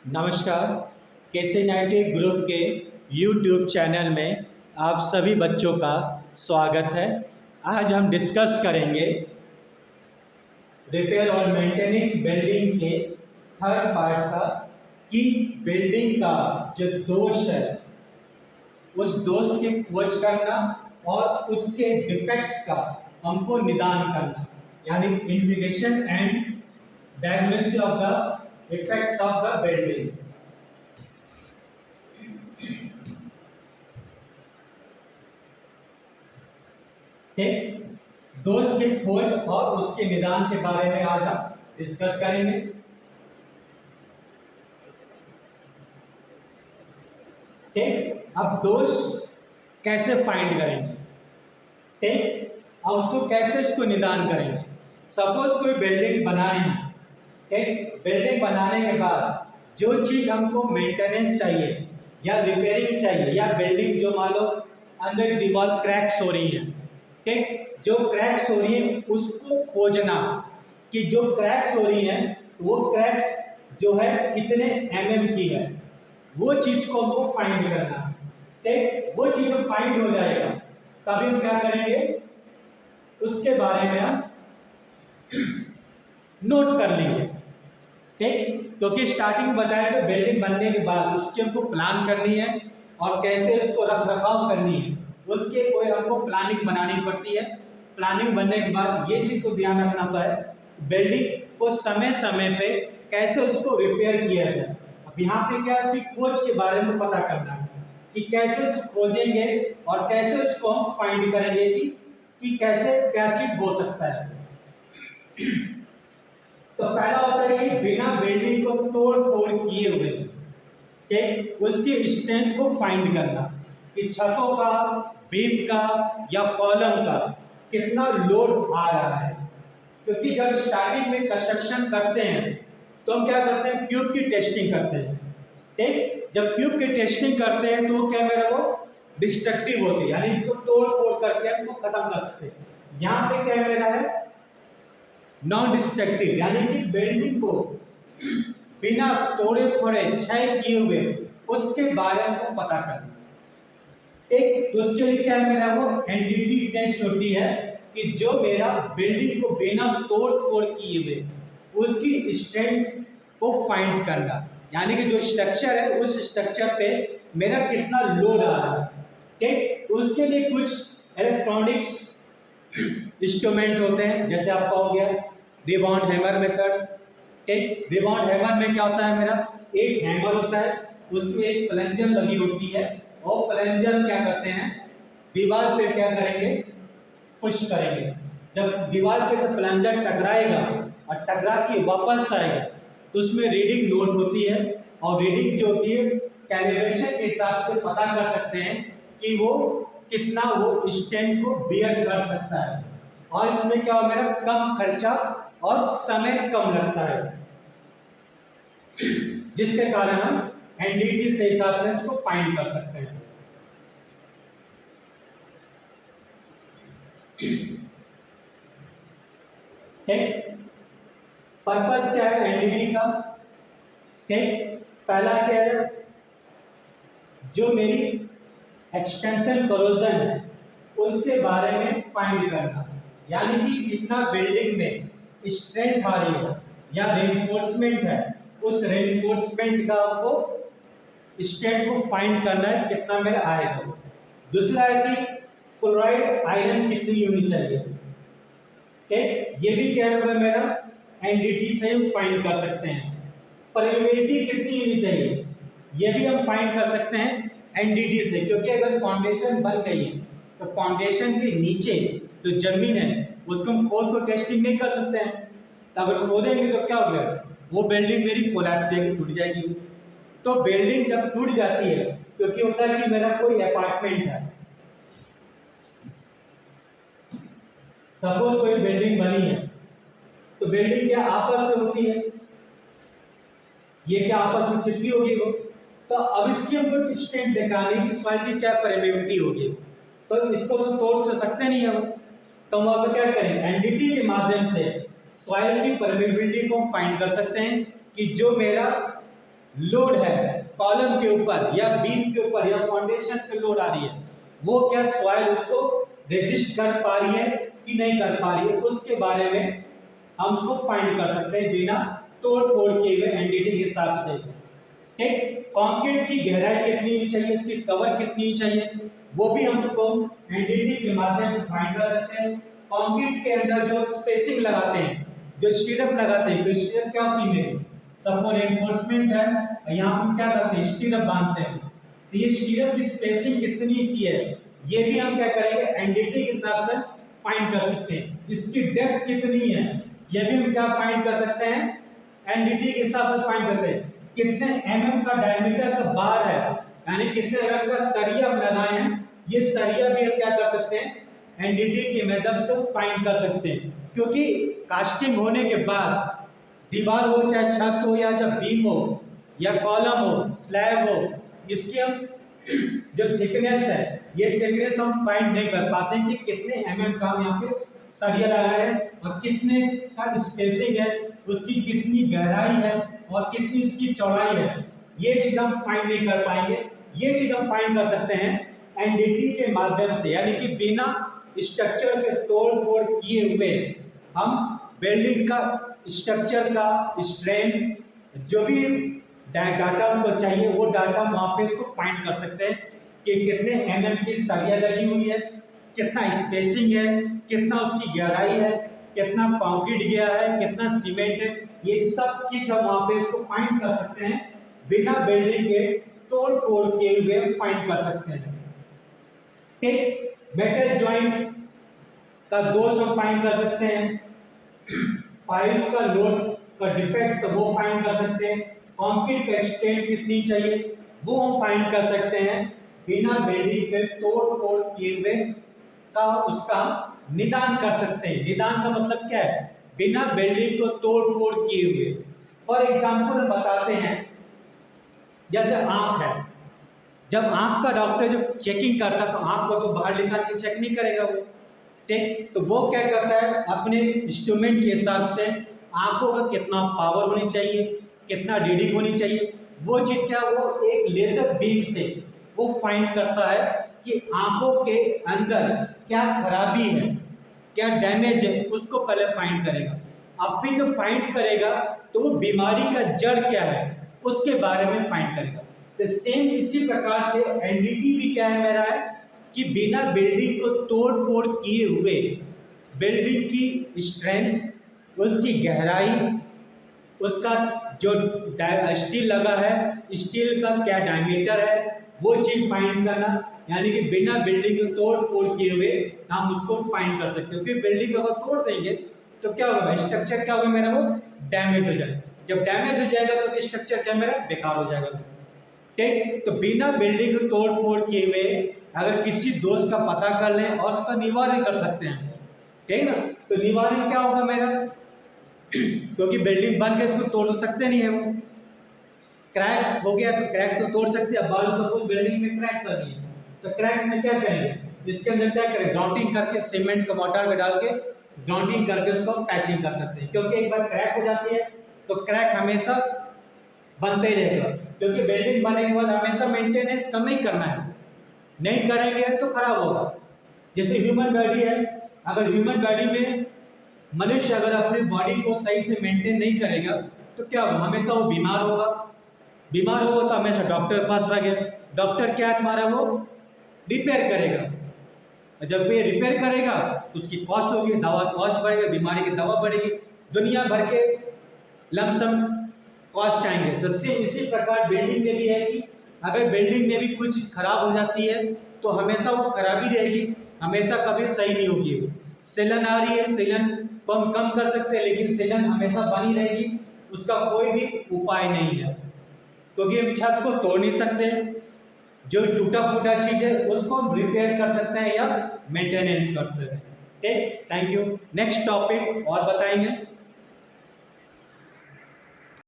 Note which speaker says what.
Speaker 1: नमस्कार। KC90 group के YouTube channel में आप सभी बच्चों का स्वागत है। आज हम डिस्कस करेंगे रिपेयर और मेंटेनेंस बिल्डिंग के थर्ड पार्ट का कि बिल्डिंग का जो दोष है उस दोष की खोज करना और उसके डिफेक्ट्स का हमको निदान करना, यानी investigation and diagnosis of the effects of the building. ठीक, दोष की खोज और उसके निदान के बारे में आज हम डिस्कस करेंगे। ठीक, अब दोष कैसे फाइंड करेंगे, ठीक, और उसको कैसे उसको निदान करेंगे। सपोज कोई बिल्डिंग बनाए हैं, ठीक, बिल्डिंग बनाने के बाद जो चीज़ हमको मेंटेनेंस चाहिए या रिपेयरिंग चाहिए, या बिल्डिंग जो मान लो अंदर दीवार क्रैक्स हो रही है, ठीक, जो क्रैक्स हो रही है उसको खोजना कि जो क्रैक्स हो रही है वो क्रैक्स जो है कितने mm की है, वो चीज़ को हमको फाइंड करना। ठीक, वो चीज़ फाइंड हो जाएगा तभी हम क्या करेंगे, उसके बारे में हम नोट कर लेंगे। ठीक, क्योंकि स्टार्टिंग में बताया तो बिल्डिंग बनने के बाद उसकी हमको प्लान करनी है और कैसे उसको रख रखाव करनी है, उसके कोई हमको प्लानिंग बनानी पड़ती है। प्लानिंग बनने के बाद ये चीज़ को ध्यान रखना होता है बिल्डिंग को समय समय पे कैसे उसको रिपेयर किया जाए। अब यहाँ पे क्या उसकी खोज के बारे में पता करना है कि कैसे उसको खोजेंगे और कैसे उसको हम फाइंड करेंगे कि कैसे क्या चीज़ हो सकता है। तो पहला होता है कि बिना बिल्डिंग को तोड़ फोड़ किए हुए, ठीक, उसकी स्ट्रेंथ को फाइंड करना कि छतों का, बीम का या कॉलम का कितना लोड आ रहा है। क्योंकि जब स्टार्टिंग में कंस्ट्रक्शन करते हैं तो हम क्या करते हैं, क्यूब की टेस्टिंग करते हैं। ठीक, जब क्यूब की टेस्टिंग करते हैं तो क्या मेरा वो डिस्ट्रक्टिव होती है, यानी इसको तोड़ फोड़ करके हमको खत्म कर सकते हैं। यहाँ पे क्या मेरा है नॉन डिस्ट्रक्टिव, यानी कि बिल्डिंग को बिना तोड़े फोड़े क्षय किए हुए उसके बारे में पता करना। एक तो उसके लिए क्या मेरा वो एनडीटी टेस्ट होती है कि जो मेरा बिल्डिंग को बिना तोड़ फोड़ किए हुए उसकी स्ट्रेंथ को फाइंड करना, यानी कि जो स्ट्रक्चर है उस स्ट्रक्चर पे मेरा कितना लोड आ रहा है। ठीक, उसके लिए कुछ इलेक्ट्रॉनिक्स इंस्ट्रूमेंट होते हैं, जैसे आपका हो गया रिबाउंड हैमर मेथड। ठीक, रिबाउंड हैमर में क्या होता है, मेरा एक हैमर होता है, उसमें एक प्लंजर लगी होती है और प्लंजर क्या करते हैं दीवार पे क्या करेंगे, पुश करेंगे। जब दीवार पे से प्लंजर टकराएगा और टकरा के वापस आएगा तो उसमें रीडिंग नोट होती है, और रीडिंग जो होती है कैलिब्रेशन के हिसाब से पता कर सकते हैं कि वो कितना वो स्ट्रेंथ को बियर कर सकता है। और इसमें क्या मेरा कम खर्चा और समय कम लगता है, जिसके कारण हम एनडीटी से हिसाब से इसको फाइंड कर सकते हैं। ठीक, पर्पस क्या है एनडीटी का। ठीक, पहला क्या है, जो मेरी एक्सटेंशन करोजन है उसके बारे में फाइंड करना, यानी कि कितना बिल्डिंग में स्ट्रेंथ आ रही है या रेनफोर्समेंट है, उस रेनफोर्समेंट का आपको स्ट्रेंथ को फाइंड करना है कितना मेरा आएगा। दूसरा है कि क्लोराइड आयरन कितनी होनी चाहिए। ठीक, ये भी क्या है मेरा एनडीटी से हम फाइंड कर सकते हैं। परमेबिलिटी कितनी होनी चाहिए, ये भी हम फाइंड कर सकते हैं एनडीटी से, क्योंकि अगर फाउंडेशन बन गई है तो फाउंडेशन के नीचे जो जमीन है उसको हम खोद को टेस्टिंग नहीं कर सकते हैं। तो अगर खोदेंगे तो क्या हो गया, वो बिल्डिंग मेरी कोलैप्स जाएगी, टूट जाएगी। तो बिल्डिंग जब टूट जाती है, क्योंकि होता है कि मेरा कोई अपार्टमेंट है, सपोज कोई बिल्डिंग बनी है, तो बिल्डिंग क्या आपस में होती है, ये क्या आपस में चिपकी होगी वो, तो अब इसकी हमको स्ट्रेंथ दिखानी कि सॉइल की क्या परमेबिलिटी होगी, तो इसको तो तोड़ तो सकते नहीं हम। तो हम अब क्या करेंगे, एनडीटी के माध्यम से सॉइल की परमेबिलिटी को फाइंड कर सकते हैं कि जो मेरा लोड है कॉलम के ऊपर या बीम के ऊपर या फाउंडेशन पे लोड आ रही है, वो क्या सॉइल उसको रेजिस्ट कर पा रही है कि नहीं कर पा रही है, उसके बारे में हम उसको फाइंड कर सकते हैं बिना तोड़ फोड़ किए हुए एनडीटी के हिसाब से। ठीक, कंक्रीट की गहराई कितनी होनी चाहिए, उसकी कवर कितनी चाहिए, वो भी हम उसको एनडीटी के माध्यम से फाइंड कर सकते हैं। कंक्रीट के अंदर जो स्पेसिंग लगाते हैं, जो स्टीरअप लगाते हैं, तो स्टीरअप क्या होती है, सबको रेनफोर्समेंट है, यहाँ हम क्या करते हैं स्टीरअप बांधते हैं, तो ये स्टीरअप की स्पेसिंग कितनी की है ये भी हम क्या करेंगे एनडीटी के हिसाब से फाइंड कर सकते हैं। इसकी डेप्थ कितनी है ये भी हम क्या फाइंड कर सकते हैं, एनडीटी के हिसाब से फाइंड करते हैं। कितने एमएम का डायमीटर का बार है, यानी कितने एमएम का सरिया हम लगाए हैं, ये सरिया भी हम क्या कर सकते हैं एनडीटी के मेथड से फाइंड कर सकते हैं। क्योंकि कास्टिंग होने के बाद दीवार हो चाहे छत हो या जब बीम हो या कॉलम हो स्लैब हो, इसकी हम जो थिकनेस है ये थिकनेस हम फाइंड नहीं कर पाते हैं कि कितने एमएम का हम यहाँ पे सरिया लगाया है और कितने का स्पेसिंग है, उसकी कितनी गहराई है और कितनी उसकी चौड़ाई है, ये चीज हम फाइंड नहीं कर पाएंगे। ये चीज हम फाइंड कर सकते हैं एनडीटी के माध्यम से, यानी कि बिना स्ट्रक्चर के तोड़ फोड़ किए हुए हम बिल्डिंग का स्ट्रक्चर का स्ट्रेंथ जो भी डाटा हमको चाहिए वो डाटा हम वहाँ पे इसको फाइंड कर सकते हैं कि कितने एमएम की सरिया लगी हुई है, कितना स्पेसिंग है, कितना उसकी गहराई है, कितना कंक्रीट गया है, कितना सीमेंट है, ये सब चीज हम वहाँ पे इसको फाइंड कर सकते हैं बिना बिल्डिंग के तोड़ फोड़ किए हुए फाइंड कर सकते हैं। ठीक, मेटल जॉइंट का दोष हम फाइंड कर सकते हैं, फाइल्स का लोड का डिफेक्ट्स वो फाइंड कर सकते हैं, कंक्रीट का स्ट्रेंथ कितनी चाहिए वो हम फाइंड कर सकते हैं बिना बिल्डिंग के तोड़ फोड़ किए हुए का उसका निदान कर सकते हैं। निदान का मतलब क्या है, बिना बिल्डिंग को तोड़ फोड़ किए हुए। फॉर एग्जाम्पल बताते हैं, जैसे आंख है, जब आंख का डॉक्टर जब चेकिंग करता तो आंख को तो बाहर निकाल के चेक नहीं करेगा वो, ठीक, तो वो क्या करता है अपने इंस्ट्रूमेंट के हिसाब से आंखों का कितना पावर होनी चाहिए, कितना रीडिंग होनी चाहिए, वो चीज़ क्या वो एक लेजर बीम से वो फाइंड करता है कि आंखों के अंदर क्या खराबी है, क्या डैमेज है, उसको पहले फाइंड करेगा। अब भी जो फाइंड करेगा तो वो बीमारी का जड़ क्या है उसके बारे में फाइंड करेगा। तो सेम इसी प्रकार से एनडीटी भी क्या है मेरा है कि बिना बिल्डिंग को तोड़ फोड़ किए हुए बिल्डिंग की स्ट्रेंथ, उसकी गहराई, उसका जो स्टील लगा है स्टील का क्या डायमीटर है वो चीज फाइंड करना, यानी कि बिना बिल्डिंग को तोड़ फोड़ किए हुए हम उसको फाइंड कर सकते हैं। क्योंकि बिल्डिंग को अगर तोड़ देंगे तो क्या होगा, स्ट्रक्चर क्या होगा मेरा वो डैमेज हो जाएगा, जब डैमेज हो जाएगा तो स्ट्रक्चर क्या मेरा बेकार हो जाएगा। ठीक, तो बिना बिल्डिंग को तोड़ फोड़ किए हुए अगर किसी दोष का पता कर लें और उसका निवारण कर सकते हैं, ठीक ना, तो निवारण क्या होगा मेरा क्योंकि बिल्डिंग बन के इसको तोड़ सकते नहीं है, वो क्रैक हो गया तो क्रैक तो तोड़ सकते हैं। बाल सपोज बिल्डिंग में क्रैक्स आ रही है तो क्रैक्स में क्या करेंगे, इसके अंदर क्या करें ग्राउंडिंग करके सीमेंट का मोर्टार में डाल के ग्राउंडिंग करके उसको पैचिंग कर सकते हैं। क्योंकि एक बार क्रैक हो जाती है तो क्रैक हमेशा बनते ही रहेगा, क्योंकि बिल्डिंग बनने के बाद हमेशा मेंटेनेंस कम ही करना है, नहीं करेंगे तो खराब होगा। जैसे ह्यूमन बॉडी है, अगर ह्यूमन बॉडी में मनुष्य अगर अपनी बॉडी को सही से मेंटेन नहीं करेगा तो क्या होगा, हमेशा वो बीमार होगा, बीमार होगा तो हमेशा डॉक्टर के पास भागे, डॉक्टर क्या हमारा वो रिपेयर करेगा, और जब ये रिपेयर करेगा तो उसकी कॉस्ट होगी, दवा कॉस्ट बढ़ेगा, बीमारी की दवा बढ़ेगी, दुनिया भर के लमसम कॉस्ट आएंगे। तो इसी प्रकार बिल्डिंग में भी है कि अगर बिल्डिंग में भी कुछ चीज़ खराब हो जाती है तो हमेशा वो खराबी रहेगी, हमेशा कभी सही नहीं होगी। सीलन आ रही है, सीलन को हम कम कर सकते हैं लेकिन सीलन हमेशा बनी रहेगी, उसका कोई भी उपाय नहीं है, क्योंकि हम छत को तोड़ नहीं सकते, जो टूटा फूटा चीज़ है उसको हम रिपेयर कर सकते हैं या मेंटेनेंस करते हैं। ठीक, थैंक यू। नेक्स्ट टॉपिक और बताएंगे।